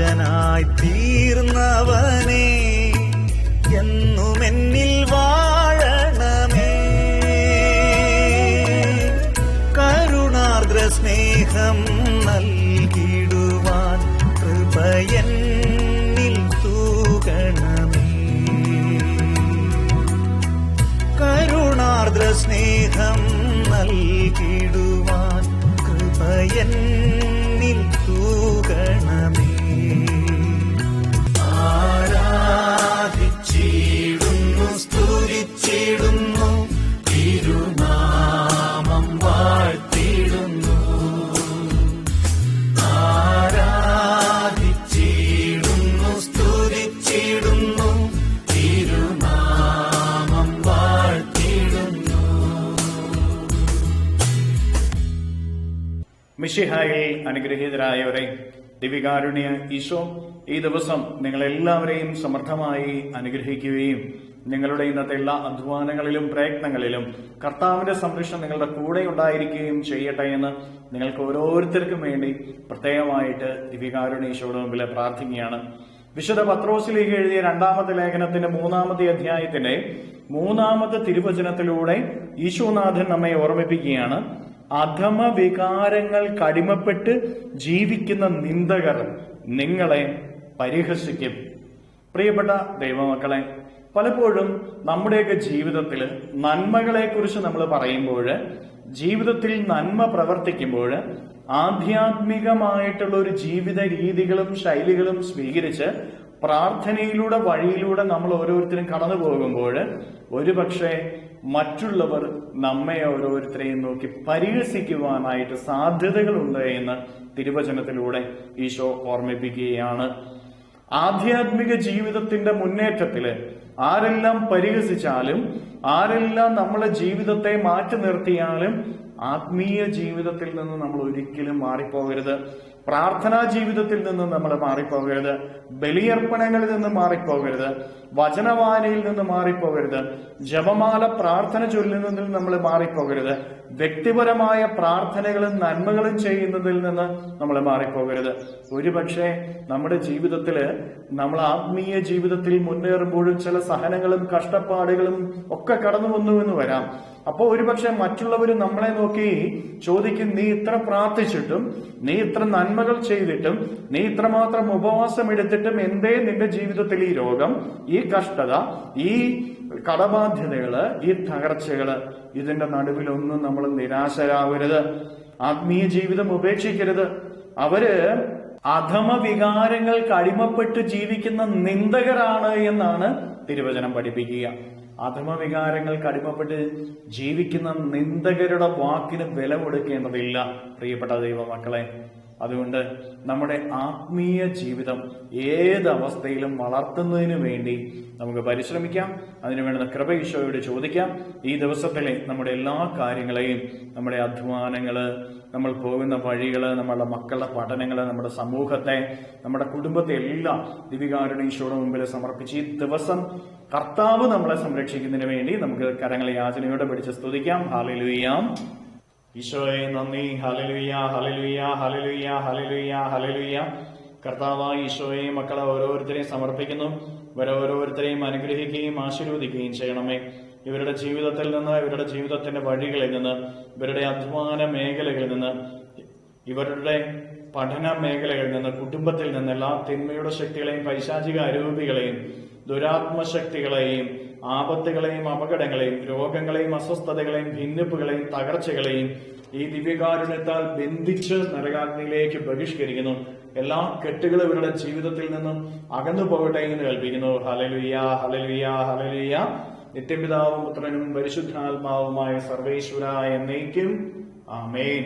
രാജനായി തീർന്നവനേ, എന്നുമെന്നിൽ വാഴണമേ. കരുണാർദ്ര സ്നേഹം നൽകിടുവാൻ കൃപയെന്നിൽ തൂകണമേ. കരുണാർദ്ര സ്നേഹം നൽകിടുവാൻ കൃപയെന്നിൽ തൂകണമേ. ആരാധിച്ചിടുന്നു, സ്തുതിച്ചിടുന്നു, തിരുനാമം വാഴ്ത്തിടുന്നു. ആരാധിച്ചിടുന്നു, സ്തുതിച്ചിടുന്നു, തിരുനാമം വാഴ്ത്തിടുന്നു. മിശിഹായിൽ അനുഗ്രഹീതരായവരെ, ദിവ്യകാരുണ്യ ഈശോ ഈ ദിവസം നിങ്ങളെല്ലാവരെയും സമർത്ഥമായി അനുഗ്രഹിക്കുകയും നിങ്ങളുടെ ഇന്നത്തെ എല്ലാ അധ്വാനങ്ങളിലും പ്രയത്നങ്ങളിലും കർത്താവിന്റെ സംരക്ഷണം നിങ്ങളുടെ കൂടെ ഉണ്ടായിരിക്കുകയും ചെയ്യട്ടെ എന്ന് നിങ്ങൾക്ക് ഓരോരുത്തർക്കും വേണ്ടി പ്രത്യേകമായിട്ട് ദിവ്യകാരുണ്യ ഈശോയുടെ മുമ്പിൽ പ്രാർത്ഥിക്കുകയാണ്. വിശുദ്ധ പത്രോസിലേക്ക് എഴുതിയ 2-ാമത്തെ ലേഖനത്തിന്റെ 3-ാമത്തെ അധ്യായത്തിന്റെ 3-ാമത്തെ തിരുവചനത്തിലൂടെ ഈശോനാഥൻ നമ്മെ ഓർമ്മിപ്പിക്കുകയാണ്. അധമ വികാരങ്ങൾ കടിമപ്പെട്ട് ജീവിക്കുന്ന നിന്ദകർ നിങ്ങളെ പരിഹസിക്കും. പ്രിയപ്പെട്ട ദൈവമക്കളെ, പലപ്പോഴും നമ്മുടെയൊക്കെ ജീവിതത്തിൽ നന്മകളെ കുറിച്ച് നമ്മൾ പറയുമ്പോൾ, ജീവിതത്തിൽ നന്മ പ്രവർത്തിക്കുമ്പോൾ ആധ്യാത്മികമായിട്ടുള്ള ഒരു ജീവിത രീതികളും ശൈലികളും സ്വീകരിച്ച് പ്രാർത്ഥനയിലൂടെ വഴിയിലൂടെ നമ്മൾ ഓരോരുത്തരും കടന്നു പോകുമ്പോൾ ഒരുപക്ഷെ മറ്റുള്ളവർ നമ്മെ ഓരോരുത്തരെയും നോക്കി പരിഹസിക്കുവാനായിട്ട് സാധ്യതകളുണ്ട് എന്ന് തിരുവചനത്തിലൂടെ ഈശോ ഓർമ്മിപ്പിക്കുകയാണ്. ആധ്യാത്മിക ജീവിതത്തിന്റെ മുന്നേറ്റത്തില് ആരെല്ലാം പരിഹസിച്ചാലും, ആരെല്ലാം നമ്മളെ ജീവിതത്തെ മാറ്റി നിർത്തിയാലും ആത്മീയ ജീവിതത്തിൽ നിന്ന് നമ്മൾ ഒരിക്കലും മാറിപ്പോകരുത്. പ്രാർത്ഥനാ ജീവിതത്തിൽ നിന്ന് നമ്മൾ മാറിപ്പോകരുത്. ബലിയർപ്പണങ്ങളിൽ നിന്ന് മാറിപ്പോകരുത്. വചനവായനയിൽ നിന്ന് മാറിപ്പോകരുത്. ജപമാല പ്രാർത്ഥന ചൊല്ലുന്നതിൽ നമ്മൾ മാറിപ്പോകരുത്. വ്യക്തിപരമായ പ്രാർത്ഥനകളും നന്മകളും ചെയ്യുന്നതിൽ നിന്ന് നമ്മൾ മാറിപ്പോകരുത്. ഒരുപക്ഷെ നമ്മുടെ ജീവിതത്തില് നമ്മൾ ആത്മീയ ജീവിതത്തിൽ മുന്നേറുമ്പോഴും ചില സഹനങ്ങളും കഷ്ടപ്പാടുകളും ഒക്കെ കടന്നു വന്നു എന്ന് വരാം. അപ്പൊ ഒരുപക്ഷെ മറ്റുള്ളവർ നമ്മളെ നോക്കി ചോദിക്കും, നീ ഇത്ര പ്രാർത്ഥിച്ചിട്ടും, നീ ഇത്ര നന്മകൾ ചെയ്തിട്ടും, നീ ഇത്രമാത്രം ഉപവാസം എടുത്തിട്ടും എന്തേ നിന്റെ ജീവിതത്തിൽ ഈ രോഗം, ഈ കഷ്ടത, ഈ കടബാധ്യതകള്, ഈ തകർച്ചകള്? ഇതിന്റെ നടുവിലൊന്നും നമ്മൾ നിരാശരാകരുത്. ആത്മീയ ജീവിതം ഉപേക്ഷിക്കരുത്. അവര് അധമ വികാരങ്ങൾക്ക് അടിമപ്പെട്ട് ജീവിക്കുന്ന നിന്ദകരാണ് എന്നാണ് തിരുവചനം പഠിപ്പിക്കുക. അധമ വികാരങ്ങൾക്ക് അടിമപ്പെട്ട് ജീവിക്കുന്ന നിന്ദകരുടെ വാക്കിന് വില കൊടുക്കേണ്ടതില്ല പ്രിയപ്പെട്ട ദൈവമക്കളെ. അതുകൊണ്ട് നമ്മുടെ ആത്മീയ ജീവിതം ഏതവസ്ഥയിലും വളർത്തുന്നതിന് വേണ്ടി നമുക്ക് പരിശ്രമിക്കാം. അതിനു വേണ്ടുന്ന കൃപ ഈശോയോട് ചോദിക്കാം. ഈ ദിവസത്തിലെ നമ്മുടെ എല്ലാ കാര്യങ്ങളെയും, നമ്മുടെ അധ്വാനങ്ങള്, നമ്മൾ പോകുന്ന വഴികള്, നമ്മളുടെ മക്കളുടെ പഠനങ്ങള്, നമ്മുടെ സമൂഹത്തെ, നമ്മുടെ കുടുംബത്തെ എല്ലാം ദിവ്യകാരുണ്യ ഈശോയുടെ മുമ്പിൽ സമർപ്പിച്ച് ഈ ദിവസം കർത്താവ് നമ്മളെ സംരക്ഷിക്കുന്നതിന് വേണ്ടി നമുക്ക് കരങ്ങളെ യാചനയോടെ പിടിച്ച് സ്തുതിക്കാം. ഹല്ലേലൂയ. ഈശോയെ നന്ദി. Hallelujah, hallelujah, hallelujah, hallelujah, hallelujah. കർത്താവായ ഈശോയെ മക്കളെ ഓരോരുത്തരെയും സമർപ്പിക്കുന്നു. ഇവരോരോരുത്തരെയും അനുഗ്രഹിക്കുകയും ആശീർവദിക്കുകയും ചെയ്യണമേ. ഇവരുടെ ജീവിതത്തിൽ നിന്ന്, ഇവരുടെ ജീവിതത്തിന്റെ വഴികളിൽ നിന്ന്, ഇവരുടെ അധ്വാന മേഖലകളിൽ നിന്ന്, ഇവരുടെ പഠന മേഖലകളിൽ നിന്ന്, കുടുംബത്തിൽ നിന്ന് എല്ലാ തിന്മയുടെ ശക്തികളെയും പൈശാചിക അരൂപികളെയും ദുരാത്മശക്തികളെയും ആപത്തുകളെയും അപകടങ്ങളെയും രോഗങ്ങളെയും അസ്വസ്ഥതകളെയും ഭിന്നിപ്പുകളെയും തകർച്ചകളെയും ഈ ദിവ്യകാരുണ്യത്താൽ ബന്ധിച്ച് നരകാഗ്നിയിലേക്ക് ബഹിഷ്കരിക്കുന്നു. എല്ലാ കെട്ടുകളും ഇവരുടെ ജീവിതത്തിൽ നിന്നും അകന്നു പോകട്ടെ എന്ന് കൽപ്പിക്കുന്നു. Hallelujah, hallelujah, hallelujah. നിത്യപിതാവും പുത്രനും പരിശുദ്ധാത്മാവുമായ സർവേശ്വര എന്നേക്കും ആമേൻ.